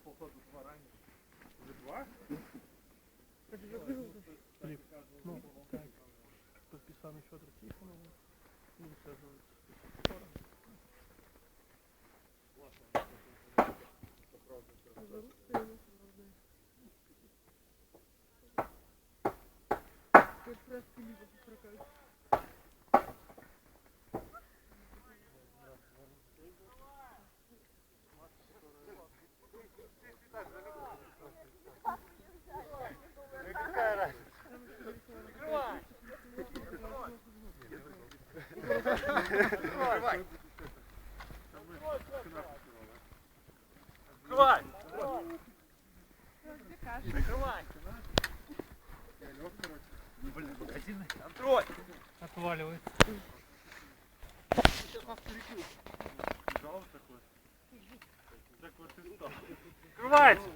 Походу два ранее. Уже два? Ну, так. Подписанный Федор Тихонов. Не связывается с спором. Какая разница? Открывай! Открывай! Закрывай! Блин, магазины. Открой! Отваливается. Сейчас нас перекрыл. Жал такой. Так вот и стал. Открывайте!